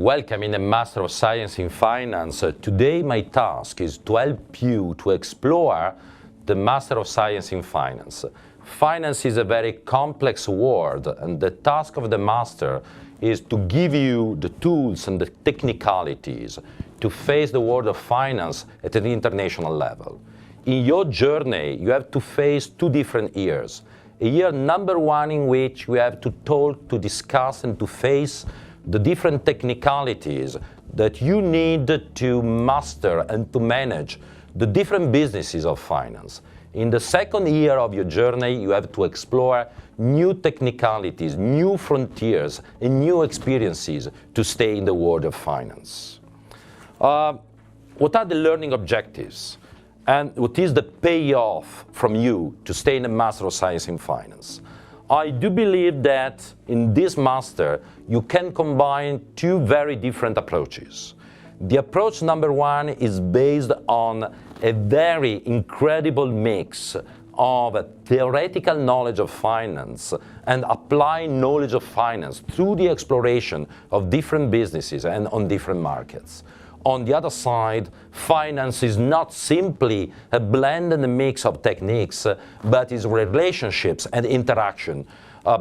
Welcome in the Master of Science in Finance. Today my task is to help you to explore the Master of Science in Finance. Finance is a very complex word, and the task of the Master is to give you the tools and the technicalities to face the world of finance at an international level. In your journey, you have to face two different years. A year number one in which you have to talk, to discuss, and to face the different technicalities that you need to master and to manage the different businesses of finance. In the second year of your journey, you have to explore new technicalities, new frontiers, and new experiences to stay in the world of finance. What are the learning objectives? And what is the payoff from you to stay in the Master of Science in Finance? I do believe that in this master, you can combine two very different approaches. The approach number one is based on a very incredible mix of theoretical knowledge of finance and applied knowledge of finance through the exploration of different businesses and on different markets. On the other side, finance is not simply a blend and a mix of techniques, but is relationships and interaction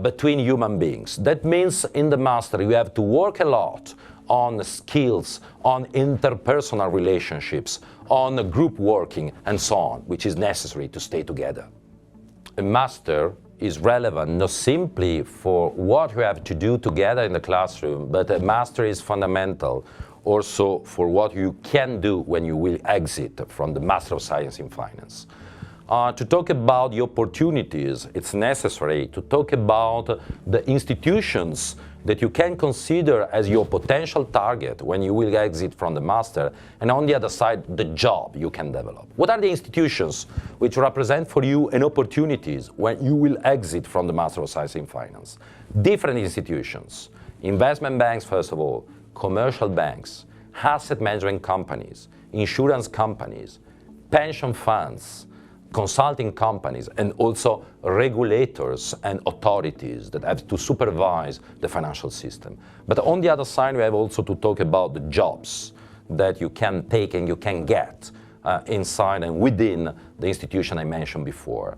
between human beings. That means in the master you have to work a lot on skills, on interpersonal relationships, on group working, and so on, which is necessary to stay together. A master is relevant not simply for what you have to do together in the classroom, but a master is fundamental also for what you can do when you will exit from the Master of Science in Finance. To talk about the opportunities, it's necessary to talk about the institutions that you can consider as your potential target when you will exit from the master, and on the other side, the job you can develop. What are the institutions which represent for you an opportunities when you will exit from the Master of Science in Finance? Different institutions. Investment banks, first of all, commercial banks, asset management companies, insurance companies, pension funds, consulting companies, and also regulators and authorities that have to supervise the financial system. But on the other side, we have also to talk about the jobs that you can take and you can get inside and within the institution I mentioned before.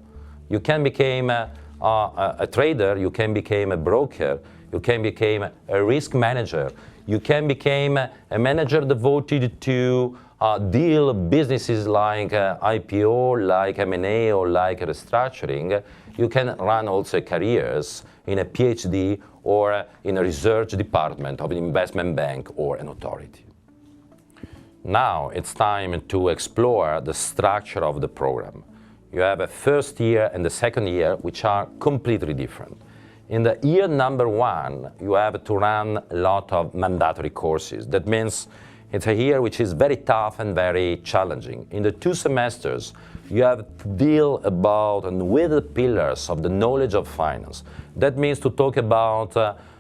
You can become a trader, you can become a broker, you can become a risk manager, you can become a manager devoted to deal businesses like IPO, like M&A, or like restructuring. You can run also careers in a PhD or in a research department of an investment bank or an authority. Now it's time to explore the structure of the program. You have a first year and the second year, which are completely different. In the year number one, you have to run a lot of mandatory courses. That means it's a year which is very tough and very challenging. In the 2 semesters, you have to deal about and with the pillars of the knowledge of finance. That means to talk about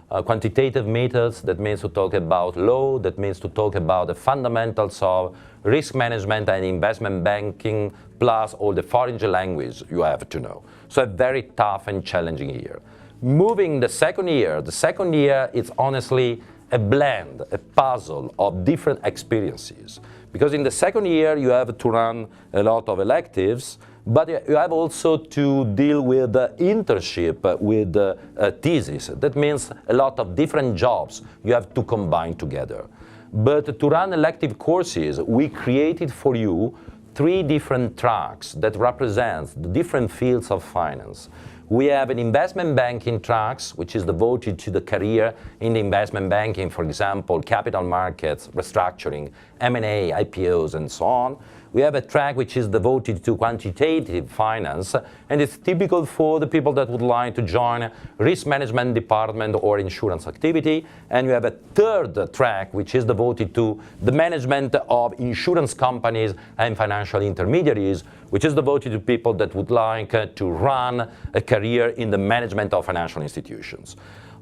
quantitative methods, that means to talk about law, that means to talk about the fundamentals of risk management and investment banking, plus all the foreign language you have to know. So a very tough and challenging year. Moving the second year is honestly a blend, a puzzle of different experiences. Because in the second year you have to run a lot of electives, but you have also to deal with the internship, with the thesis. That means a lot of different jobs you have to combine together. But to run elective courses, we created for you 3 different tracks that represent the different fields of finance. We have an investment banking tracks, which is devoted to the career in the investment banking, for example, capital markets, restructuring, M&A, IPOs, and so on. We have a track which is devoted to quantitative finance, and it's typical for the people that would like to join a risk management department or insurance activity. And you have a third track which is devoted to the management of insurance companies and financial intermediaries, which is devoted to people that would like to run a career in the management of financial institutions.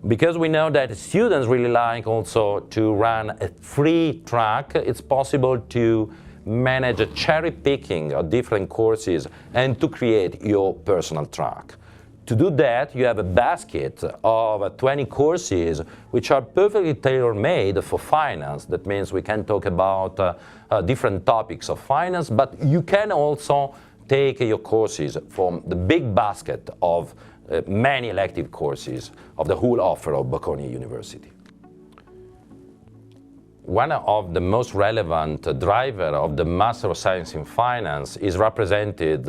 Because we know that students really like also to run a free track, it's possible to manage a cherry picking of different courses and to create your personal track. To do that, you have a basket of 20 courses which are perfectly tailor-made for finance. That means we can talk about different topics of finance, but you can also take your courses from the big basket of many elective courses of the whole offer of Bocconi University. One of the most relevant driver of the Master of Science in Finance is represented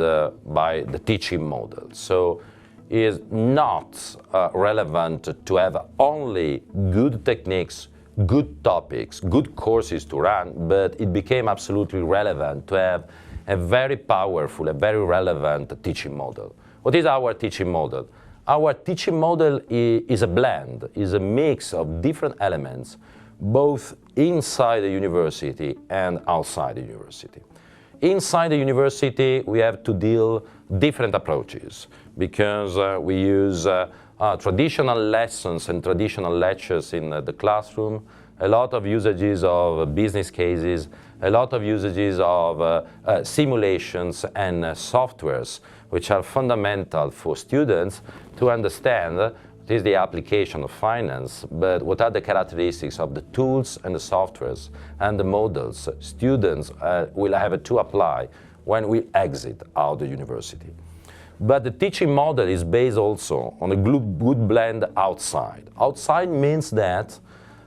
by the teaching model. So it is not relevant to have only good techniques, good topics, good courses to run, but it became absolutely relevant to have a very powerful, a very relevant teaching model. What is our teaching model? Our teaching model is a blend, is a mix of different elements, both inside the university and outside the university. Inside the university, we have to deal different approaches because we use traditional lessons and traditional lectures in the classroom, a lot of usages of business cases, a lot of usages of simulations and softwares, which are fundamental for students to understand what is the application of finance, but what are the characteristics of the tools and the softwares and the models students will have to apply when we exit out of the university. But the teaching model is based also on a good blend outside. Outside means that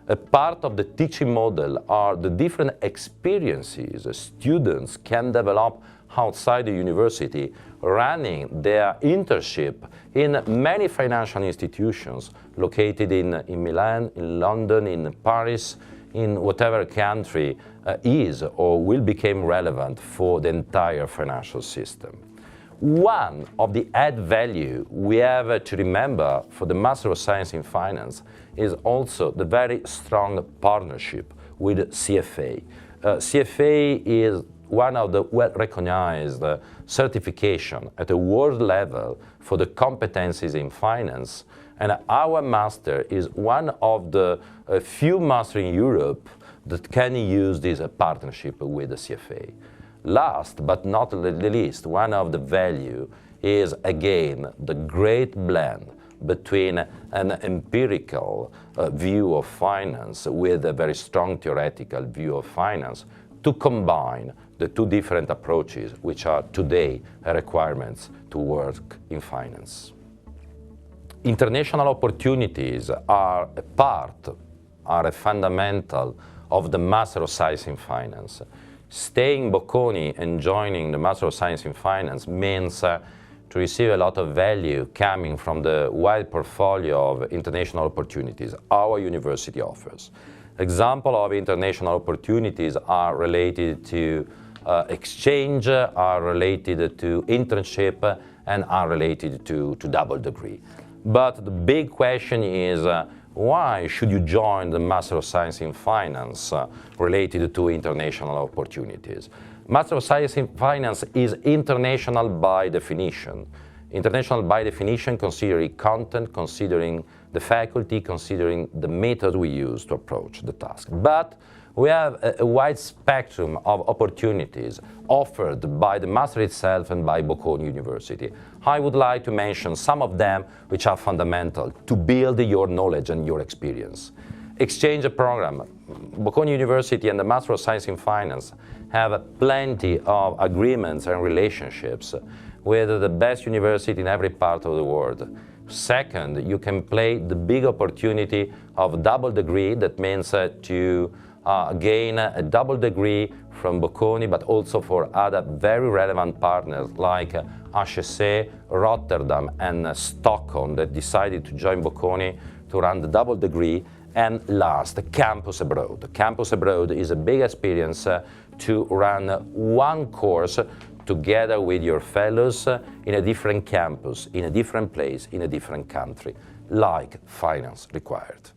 a part of the teaching model are the different experiences students can develop outside the university, running their internship in many financial institutions located in Milan, in London, in Paris, in whatever country is or will become relevant for the entire financial system. One of the add value we have to remember for the Master of Science in Finance is also the very strong partnership with CFA. CFA is one of the well-recognized certification at a world level for the competencies in finance, and our master is one of the few masters in Europe that can use this partnership with the CFA. Last but not the least, one of the value is again the great blend between an empirical view of finance with a very strong theoretical view of finance to combine the two different approaches which are today requirements to work in finance. International opportunities are a fundamental of the Master of Science in Finance. Staying Bocconi and joining the Master of Science in Finance means to receive a lot of value coming from the wide portfolio of international opportunities our university offers. Examples of international opportunities are related to exchange, are related to internship, and are related to double degree. But the big question is, why should you join the Master of Science in Finance related to international opportunities? Master of Science in Finance is international by definition. International by definition, considering content, considering the faculty, considering the method we use to approach the task. But we have a wide spectrum of opportunities offered by the Master itself and by Bocconi University. I would like to mention some of them which are fundamental to build your knowledge and your experience. Exchange program. Bocconi University and the Master of Science in Finance have plenty of agreements and relationships with the best university in every part of the world. Second, you can play the big opportunity of double degree. That means to gain a double degree from Bocconi, but also for other very relevant partners like HEC, Rotterdam, and Stockholm that decided to join Bocconi to run the double degree. And last, campus abroad. Campus abroad is a big experience to run one course together with your fellows in a different campus, in a different place, in a different country, like finance required.